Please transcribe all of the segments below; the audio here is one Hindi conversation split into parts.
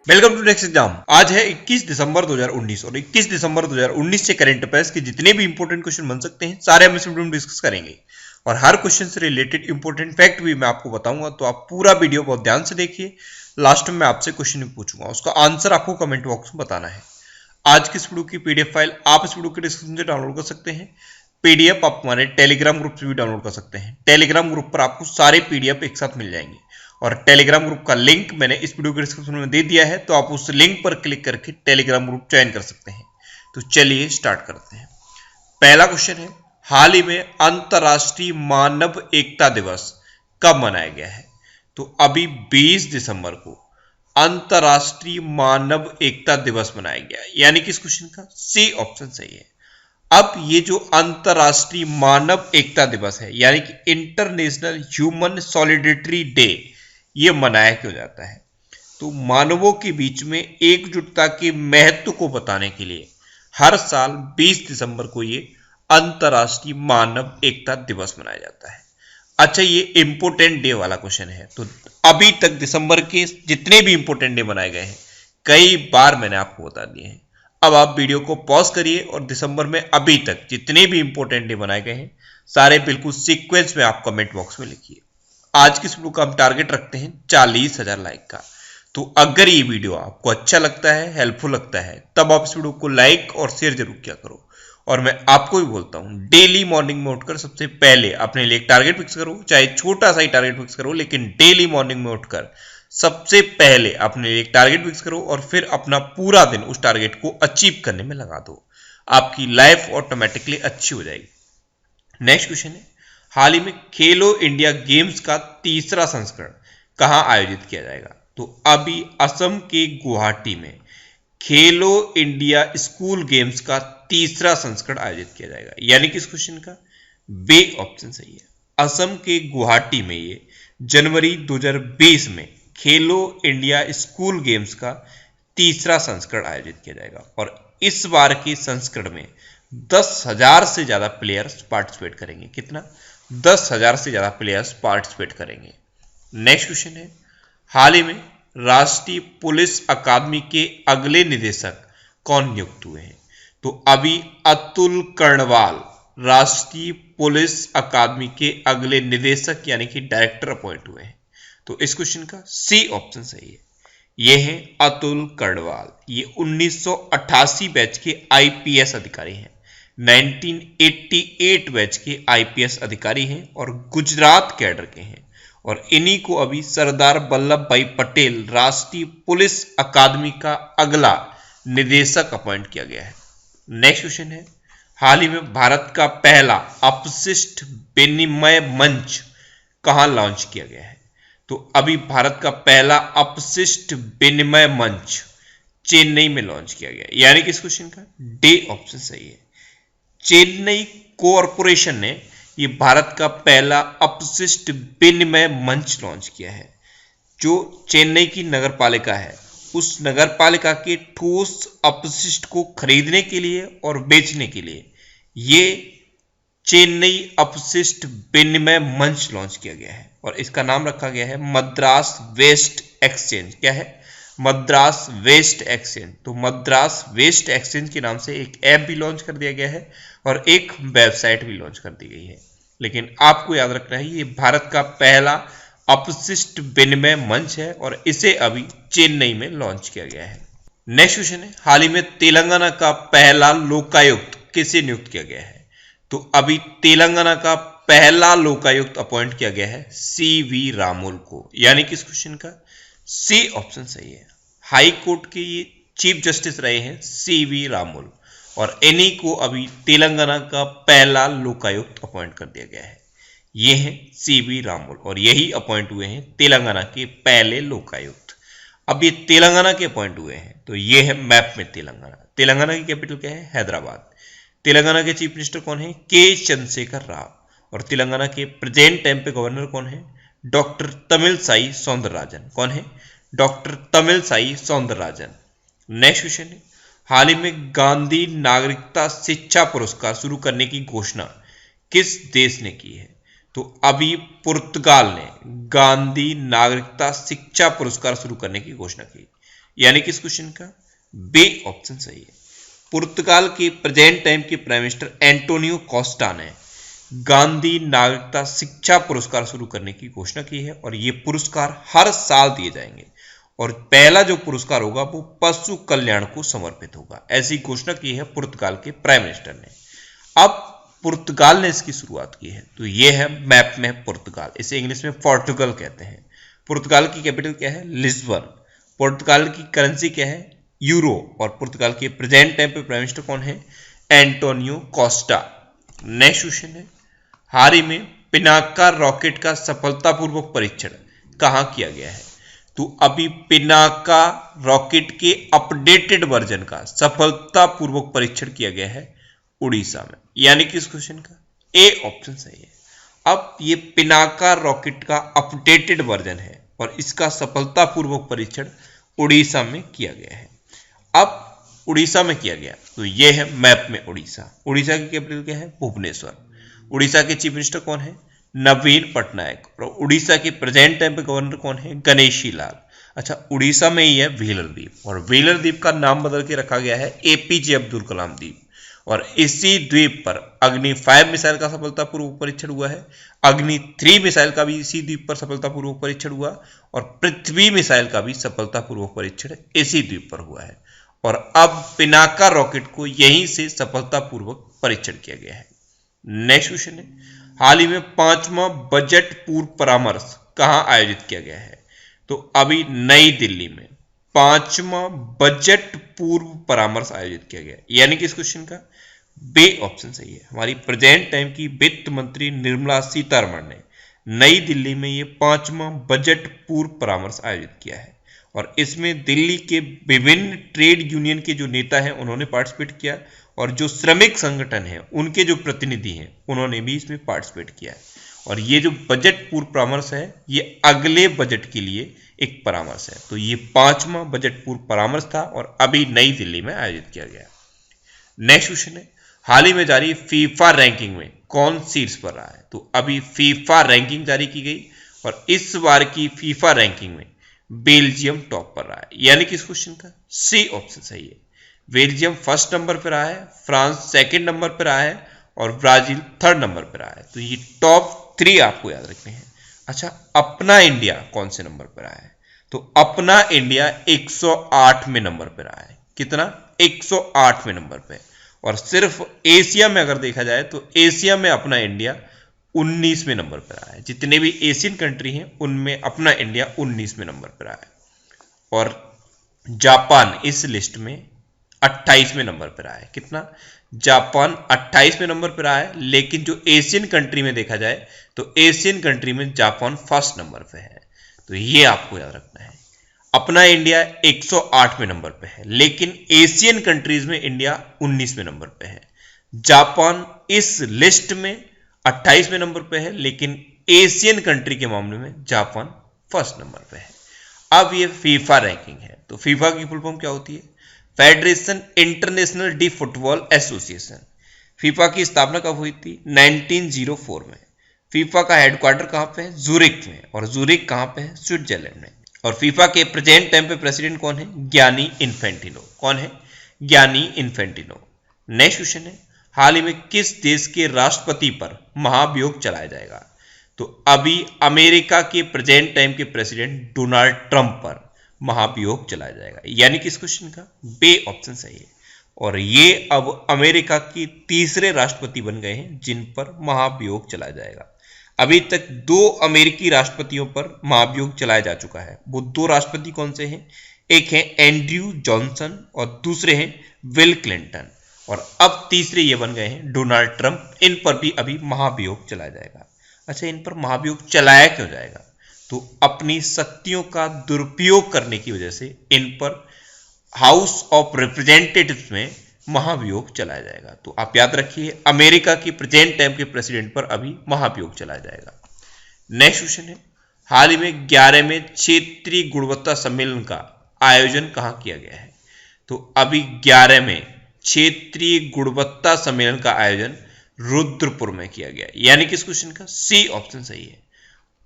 Welcome to next exam. आज है 21 दिसंबर 2019 और 21 दिसंबर 2019 से करंट अफेयर्स के जितने भी इंपॉर्टेंट क्वेश्चन बन सकते हैं सारे हम इस वीडियो में डिस्कस करेंगे और हर क्वेश्चन से रिलेटेड इंपॉर्टेंट फैक्ट भी मैं आपको बताऊंगा। तो आप पूरा वीडियो बहुत ध्यान से देखिए। लास्ट में मैं आपसे क्वेश्चन भी पूछूंगा, उसका आंसर आपको कमेंट बॉक्स में बताना है। आज की इस वीडियो की पीडीएफ फाइल आप इस वीडियो के डिस्क्रिप्शन से डाउनलोड कर सकते हैं। पीडीएफ आप हमारे टेलीग्राम ग्रुप से भी डाउनलोड कर सकते हैं। टेलीग्राम ग्रुप पर आपको सारे पीडीएफ एक साथ मिल जाएंगे और टेलीग्राम ग्रुप का लिंक मैंने इस वीडियो के डिस्क्रिप्शन में दे दिया है, तो आप उस लिंक पर क्लिक करके टेलीग्राम ग्रुप ज्वाइन कर सकते हैं। तो चलिए स्टार्ट करते हैं। पहला क्वेश्चन है, हाल ही में अंतर्राष्ट्रीय मानव एकता दिवस कब मनाया गया है? तो अभी 20 दिसंबर को अंतर्राष्ट्रीय मानव एकता दिवस मनाया गया है, यानी कि इस क्वेश्चन का सी ऑप्शन सही है। अब ये जो अंतर्राष्ट्रीय मानव एकता दिवस है यानी कि इंटरनेशनल ह्यूमन सॉलिडेरिटी डे, ये मनाया क्यों जाता है? तो मानवों के बीच में एकजुटता के महत्व को बताने के लिए हर साल 20 दिसंबर को ये अंतर्राष्ट्रीय मानव एकता दिवस मनाया जाता है। अच्छा, ये इंपोर्टेंट डे वाला क्वेश्चन है। तो अभी तक दिसंबर के जितने भी इंपोर्टेंट डे मनाए गए हैं कई बार मैंने आपको बता दिए हैं। अब आप वीडियो को पॉज करिए और दिसंबर में अभी तक जितने भी इंपोर्टेंट डे बनाए गए हैं सारे बिल्कुल सीक्वेंस में आप कमेंट बॉक्स में लिखिए। आज की इस वीडियो का हम टारगेट रखते हैं 40,000 लाइक का। तो अगर ये वीडियो आपको अच्छा लगता है, हेल्पफुल लगता है, तब आप इस वीडियो को लाइक और शेयर जरूर किया करो। और मैं आपको भी बोलता हूं, डेली मॉर्निंग में उठकर सबसे पहले अपने लिए एक टारगेट फिक्स करो, चाहे छोटा सा ही टारगेट फिक्स करो, लेकिन डेली मॉर्निंग में उठकर सबसे पहले अपने लिए एक टारगेट फिक्स करो और फिर अपना पूरा दिन उस टारगेट को अचीव करने में लगा दो। आपकी लाइफ ऑटोमेटिकली अच्छी हो जाएगी। नेक्स्ट क्वेश्चन है, हाल ही में खेलो इंडिया गेम्स का तीसरा संस्करण कहां आयोजित किया जाएगा? तो अभी असम के गुवाहाटी में खेलो इंडिया स्कूल गेम्स का तीसरा संस्करण आयोजित किया जाएगा, यानी कि इस क्वेश्चन का बी ऑप्शन सही है। असम के गुवाहाटी में ये जनवरी 2020 में खेलो इंडिया स्कूल गेम्स का तीसरा संस्करण आयोजित किया जाएगा और इस बार के संस्करण में 10,000 से ज्यादा प्लेयर्स पार्टिसिपेट करेंगे। कितना? 10,000 से ज्यादा प्लेयर्स पार्टिसिपेट करेंगे। नेक्स्ट क्वेश्चन है, हाल ही में राष्ट्रीय पुलिस अकादमी के अगले निदेशक कौन नियुक्त हुए हैं? तो अभी अतुल कर्णवाल राष्ट्रीय पुलिस अकादमी के अगले निदेशक यानी कि डायरेक्टर अपॉइंट हुए हैं। तो इस क्वेश्चन का सी ऑप्शन सही है। ये हैं अतुल कर्णवाल। ये 1988 बैच के आईपीएस अधिकारी हैं, 1988 बैच के आईपीएस अधिकारी हैं और गुजरात कैडर के हैं और इन्हीं को अभी सरदार वल्लभ भाई पटेल राष्ट्रीय पुलिस अकादमी का अगला निदेशक अपॉइंट किया गया है। नेक्स्ट क्वेश्चन है, हाल ही में भारत का पहला अपशिष्ट विनिमय मंच कहां लॉन्च किया गया है? तो अभी भारत का पहला अपशिष्ट विनिमय मंच चेन्नई में लॉन्च किया गया, यानी कि इस क्वेश्चन का डी ऑप्शन सही है। चेन्नई कॉरपोरेशन ने ये भारत का पहला अपशिष्ट विनिमय मंच लॉन्च किया है। जो चेन्नई की नगर पालिका है उस नगर पालिका के ठोस अपशिष्ट को खरीदने के लिए और बेचने के लिए ये चेन्नई अपशिष्ट विनिमय मंच लॉन्च किया गया है और इसका नाम रखा गया है मद्रास वेस्ट एक्सचेंज। क्या है? Madras waste exchange. तो मद्रास वेस्ट एक्सचेंज के नाम से एक ऐप भी लॉन्च कर दिया गया है और एक वेबसाइट भी लॉन्च कर दी गई है। लेकिन आपको याद रखना है ये भारत का पहला अपशिष्ट विनिमय मंच है और इसे अभी चेन्नई में लॉन्च किया गया है। नेक्स्ट क्वेश्चन है, हाल ही में तेलंगाना का पहला लोकायुक्त किसे नियुक्त किया गया है? तो अभी तेलंगाना का पहला लोकायुक्त अपॉइंट किया गया है सीवी रामोल को, यानी कि इस क्वेश्चन का सी ऑप्शन सही है। हाई कोर्ट के ये चीफ जस्टिस रहे हैं सीवी रामोल और इन्हीं को अभी तेलंगाना का पहला लोकायुक्त अपॉइंट कर दिया गया है। ये हैं सीवी रामोल और यही अपॉइंट हुए हैं तेलंगाना के पहले लोकायुक्त। अब ये तेलंगाना के अपॉइंट हुए हैं तो ये है मैप में तेलंगाना। तेलंगाना की कैपिटल क्या है? हैदराबाद। तेलंगाना के चीफ मिनिस्टर कौन है? के चंद्रशेखर राव। और तेलंगाना के प्रेजेंट टाइम पे गवर्नर कौन है? डॉक्टर तमिलसाई सौंदरराजन। कौन है? Doctor Tamilisai Soundararajan. Next question है, हाल ही में गांधी नागरिकता शिक्षा पुरस्कार शुरू करने की घोषणा किस देश ने की है? तो अभी पुर्तगाल ने गांधी नागरिकता शिक्षा पुरस्कार शुरू करने की घोषणा की। यानी कि इस क्वेश्चन का बी ऑप्शन सही है। पुर्तगाल के प्रेजेंट टाइम के प्राइम मिनिस्टर एंटोनियो कोस्टा ने गांधी नागरिकता शिक्षा पुरस्कार शुरू करने की घोषणा की है और ये पुरस्कार हर साल दिए जाएंगे और पहला जो पुरस्कार होगा वो पशु कल्याण को समर्पित होगा। ऐसी घोषणा की है पुर्तगाल के प्राइम मिनिस्टर ने। अब पुर्तगाल ने इसकी शुरुआत की है, तो ये है मैप में पुर्तगाल, इसे इंग्लिश में पोर्टुगल कहते हैं। पुर्तगाल की कैपिटल क्या है? लिस्बन। पुर्तगाल की करेंसी क्या है? यूरो। और पुर्तगाल के प्रेजेंट टाइम पे प्राइम मिनिस्टर कौन है? Antonio Costa. नेक्स्ट क्वेश्चन है, हाल ही में पिनाका रॉकेट का सफलतापूर्वक परीक्षण कहां किया गया है? तो अभी पिनाका रॉकेट के अपडेटेड वर्जन का सफलतापूर्वक परीक्षण किया गया है उड़ीसा में, यानी कि इस क्वेश्चन का ए ऑप्शन सही है। अब ये पिनाका रॉकेट का अपडेटेड वर्जन है और इसका सफलतापूर्वक परीक्षण उड़ीसा में किया गया है। अब उड़ीसा में किया गया, तो ये है मैप में उड़ीसा। उड़ीसा की कैपिटल क्या है? भुवनेश्वर। उड़ीसा के चीफ मिनिस्टर कौन है? नवीन पटनायक। और उड़ीसा के प्रेजेंट टाइम पे गवर्नर कौन है? गणेशी लाल। अच्छा, उड़ीसा में ही है व्हीलर द्वीप और व्हीलर द्वीप का नाम बदल के रखा गया है एपीजे अब्दुल कलाम द्वीप। और इसी द्वीप पर अग्नि 5 मिसाइल का सफलतापूर्वक परीक्षण हुआ है। अग्नि 3 मिसाइल का भी इसी द्वीप पर सफलतापूर्वक परीक्षण हुआ और पृथ्वी मिसाइल का भी सफलतापूर्वक परीक्षण इसी द्वीप पर हुआ है। और अब पिनाका रॉकेट को यहीं से सफलतापूर्वक परीक्षण किया गया है। नेक्स्ट क्वेश्चन है, हाल ही में 5वां बजट पूर्व परामर्श कहां आयोजित किया गया है? तो अभी नई दिल्ली में 5वां बजट पूर्व परामर्श आयोजित किया गया, यानी कि इस क्वेश्चन का बी ऑप्शन सही है। हमारी प्रेजेंट टाइम की वित्त मंत्री निर्मला सीतारमण ने नई दिल्ली में ये 5वां बजट पूर्व परामर्श आयोजित किया है और इसमें दिल्ली के विभिन्न ट्रेड यूनियन के जो नेता हैं उन्होंने पार्टिसिपेट किया और जो श्रमिक संगठन हैं उनके जो प्रतिनिधि हैं उन्होंने भी इसमें पार्टिसिपेट किया है। और ये जो बजट पूर्व परामर्श है ये अगले बजट के लिए एक परामर्श है। तो ये 5वां बजट पूर्व परामर्श था और अभी नई दिल्ली में आयोजित किया गया। नेक्स्ट क्वेश्चन है, हाल ही में जारी फीफा रैंकिंग में कौन शीर्ष पर रहा है? तो अभी फीफा रैंकिंग जारी की गई और इस बार की फीफा रैंकिंग में बेल्जियम टॉप पर रहा है, यानी कि इस क्वेश्चन का सी ऑप्शन सही है। बेल्जियम फर्स्ट नंबर पर रहा है, फ्रांस सेकंड नंबर पर रहा है और ब्राजील थर्ड नंबर पर रहा है। तो ये टॉप 3 आपको याद रखने हैं। अच्छा, अपना इंडिया कौन से नंबर पर आया है? तो अपना इंडिया 108वें नंबर पर आया है। कितना? 108वें नंबर पे। और सिर्फ एशिया में अगर देखा जाए तो एशिया में अपना इंडिया 19वें नंबर पर आया है। जितने भी एशियन कंट्री हैं उनमें अपना इंडिया 19वें नंबर पर आया है। और जापान इस लिस्ट में 28वें नंबर पर आया है। कितना? जापान 28वें नंबर पर आया है, लेकिन जो एशियन कंट्री में देखा जाए तो एशियन कंट्री में जापान फर्स्ट नंबर पे है। तो ये आपको याद रखना है। अपना इंडिया 108वें नंबर पे है, लेकिन एशियन कंट्रीज में इंडिया 19वें नंबर पे है। जापान इस लिस्ट में 28वें नंबर पे है, लेकिन एशियन कंट्री के मामले में जापान फर्स्ट नंबर पे है। अब ये फीफा रैंकिंग है, तो फीफा की फुल फॉर्म क्या होती है? Federation international D football association. FIFA की स्थापना कब हुई थी? 1904 में। फीफा का हेडक्वार्टर कहां पे है? जूरिक में। और जूरिक कहां पे है? स्विट्जरलैंड में। और फीफा के प्रेजेंट टाइम पे प्रेसिडेंट कौन है? Gianni Infantino. कौन है? Gianni Infantino. नेक्स्ट क्वेश्चन है, हाल ही में किस देश के राष्ट्रपति पर महाभियोग चलाया जाएगा? तो अभी अमेरिका के प्रेजेंट टाइम के प्रेसिडेंट डोनाल्ड ट्रंप पर महाभियोग चलाया जाएगा, यानी कि इस क्वेश्चन का बी ऑप्शन सही है। और ये अब अमेरिका की तीसरे राष्ट्रपति बन गए हैं जिन पर महाभियोग चलाया जाएगा। अभी तक 2 अमेरिकी राष्ट्रपतियों पर महाभियोग चलाया जा चुका है। वो 2 राष्ट्रपति कौन से हैं? एक है एंड्रयू जॉनसन और दूसरे हैं बिल क्लिंटन। और अब तीसरे ये बन गए हैं डोनाल्ड ट्रंप। इन पर भी अभी महाभियोग चलाया जाएगा। अच्छा, इन पर महाभियोग चलाया क्यों जाएगा? तो अपनी शक्तियों का दुरुपयोग करने की वजह से इन पर हाउस ऑफ रिप्रेजेंटेटिव्स में महाभियोग चलाया जाएगा। तो आप याद रखिए, अमेरिका की प्रेजेंट टाइम के प्रेसिडेंट पर अभी महाभियोग चलाया जाएगा। नेक्स्ट क्वेश्चन है, हाल ही में 11वें क्षेत्रीय गुणवत्ता सम्मेलन का आयोजन कहां किया गया है? तो अभी 11वें क्षेत्रीय गुणवत्ता सम्मेलन का आयोजन रुद्रपुर में किया गया, यानी कि इस क्वेश्चन का सी ऑप्शन सही है।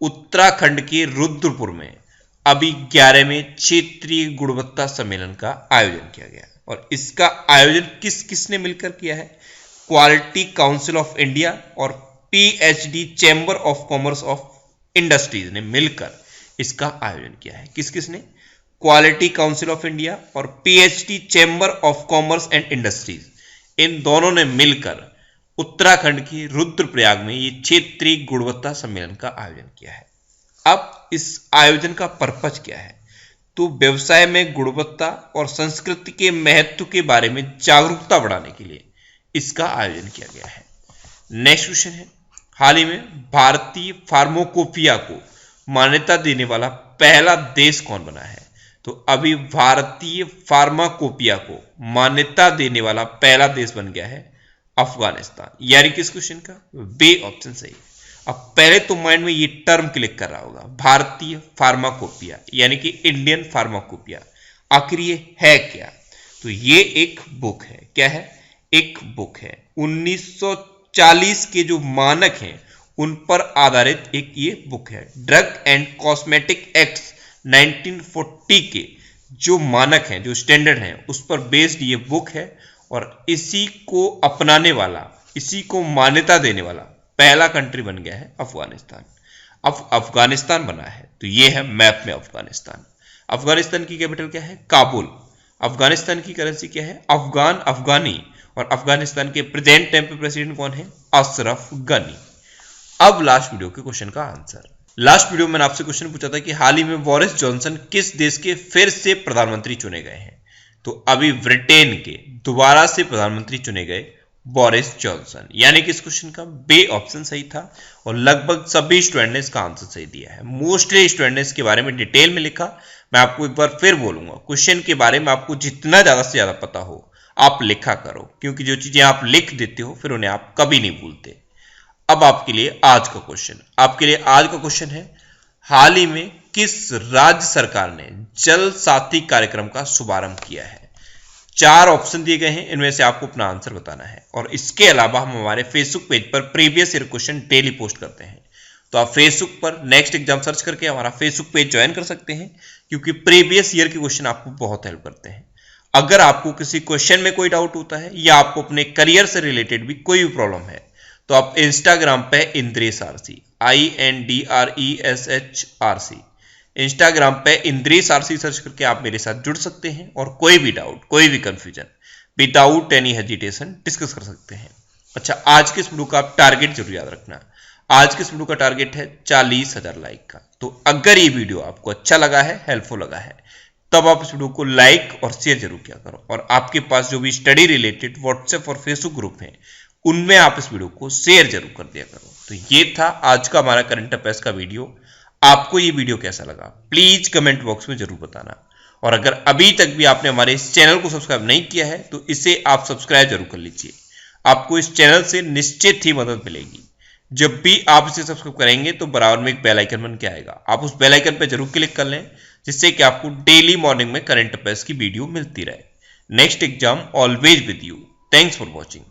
उत्तराखंड के रुद्रपुर में अभी 11वें क्षेत्रीय गुणवत्ता सम्मेलन का आयोजन किया गया और इसका आयोजन किस किसने मिलकर किया है? क्वालिटी काउंसिल ऑफ इंडिया और PhD chamber of commerce of industries ने मिलकर इसका आयोजन किया है। किस किसने? क्वालिटी काउंसिल ऑफ इंडिया और PhD chamber of commerce and industries, इन दोनों ने मिलकर उत्तराखंड की रुद्रप्रयाग में ये क्षेत्रीय गुणवत्ता सम्मेलन का आयोजन किया है। अब इस आयोजन का पर्पज क्या है? तो व्यवसाय में गुणवत्ता और संस्कृति के महत्व के बारे में जागरूकता बढ़ाने के लिए इसका आयोजन किया गया है। नेक्स्ट क्वेश्चन है, हाल ही में भारतीय फार्माकोपिया को मान्यता देने वाला पहला देश कौन बना है? तो अभी भारतीय फार्माकोपिया को मान्यता देने वाला पहला देश बन गया है अफगानिस्तान। यानी किस क्वेश्चन का? बे ऑप्शन सही है। अब पहले तो माइंड में ये टर्म क्लिक कर रहा होगा, भारतीय फार्माकोपिया यानी कि इंडियन फार्माकोपिया, आखिर ये है क्या? तो ये एक बुक है। क्या है? एक बुक है। 1940 के जो मानक हैं उन पर आधारित एक ये बुक है। ड्रग एंड कॉस्मेटिक एक्ट 1940 के जो मानक हैं, जो स्टैंडर्ड हैं, उस पर बेस्ड ये बुक है और इसी को अपनाने वाला, इसी को मान्यता देने वाला पहला कंट्री बन गया है अफगानिस्तान। अब अफगानिस्तान बना है तो ये है मैप में अफगानिस्तान। अफगानिस्तान की कैपिटल क्या है? काबुल। अफगानिस्तान की करेंसी क्या है? अफगान, अफगानी। और अफगानिस्तान के प्रेजेंट टाइम पे प्रेसिडेंट कौन है? अशरफ गनी। अब लास्ट वीडियो के क्वेश्चन का आंसर। लास्ट वीडियो में मैंने आपसे क्वेश्चन पूछा था कि हाल ही में बोरिस जॉनसन किस देश के फिर से प्रधानमंत्री चुने गए हैं? तो अभी ब्रिटेन के दोबारा से प्रधानमंत्री चुने गए बोरिस जॉनसन। यानी कि इस क्वेश्चन का बे ऑप्शन सही था और लगभग सभी स्टूडेंट ने इसका आंसर सही दिया है। मोस्टली स्टूडेंट ने इसके बारे में डिटेल में लिखा। मैं आपको एक बार फिर बोलूंगा, क्वेश्चन के बारे में आपको जितना ज्यादा से ज्यादा पता हो आप लिखा करो, क्योंकि जो चीजें आप लिख देते हो फिर उन्हें आप कभी नहीं भूलते। अब आपके लिए आज का क्वेश्चन है, हाल ही में किस राज्य सरकार ने जल साथी कार्यक्रम का शुभारंभ किया है? 4 ऑप्शन दिए गए हैं, इनमें से आपको अपना आंसर बताना है। और इसके अलावा हम हमारे फेसबुक पेज पर previous year question daily post करते हैं, तो आप फेसबुक पर नेक्स्ट एग्जाम सर्च करके हमारा फेसबुक पेज ज्वाइन कर सकते हैं, क्योंकि प्रीवियस ईयर के क्वेश्चन आपको बहुत हेल्प करते हैं। अगर आपको किसी क्वेश्चन में कोई डाउट होता है या आपको अपने करियर से रिलेटेड भी कोई भी प्रॉब्लम है, तो आप इंस्टाग्राम पे इंद्रेश आरसी, INDRESHRC, इंस्टाग्राम पे इंद्रेश आरसी सर्च करके आप मेरे साथ जुड़ सकते हैं और कोई भी डाउट, कोई भी confusion without any hesitation discuss कर सकते हैं। अच्छा, आज के इस वीडियो का आप टारगेट जरूर याद रखना। आज के इस वीडियो का टारगेट है 40,000 लाइक का। तो अगर ये वीडियो आपको अच्छा लगा है, हेल्पफुल लगा है, तब आप इस वीडियो को लाइक और शेयर जरूर किया करो। और आपके पास जो भी स्टडी रिलेटेड व्हाट्सएप और फेसबुक ग्रुप हैं, उनमें आप इस वीडियो को शेयर जरूर कर दिया करो। तो ये था आज का हमारा करंट अफेयर्स का वीडियो। आपको ये वीडियो कैसा लगा प्लीज कमेंट बॉक्स में जरूर बताना। और अगर अभी तक भी आपने हमारे इस चैनल को सब्सक्राइब नहीं किया है तो इसे आप सब्सक्राइब जरूर कर लीजिए। आपको इस चैनल से निश्चित ही मदद मिलेगी। जब भी आप इसे सब्सक्राइब करेंगे तो बराबर में एक बेल आइकन बन के आएगा, आप उस बेल आइकन पर जरूर क्लिक कर लें, जिससे कि आपको डेली मॉर्निंग में करंट अफेयर्स की वीडियो मिलती रहे। Next exam always with you. Thanks for watching.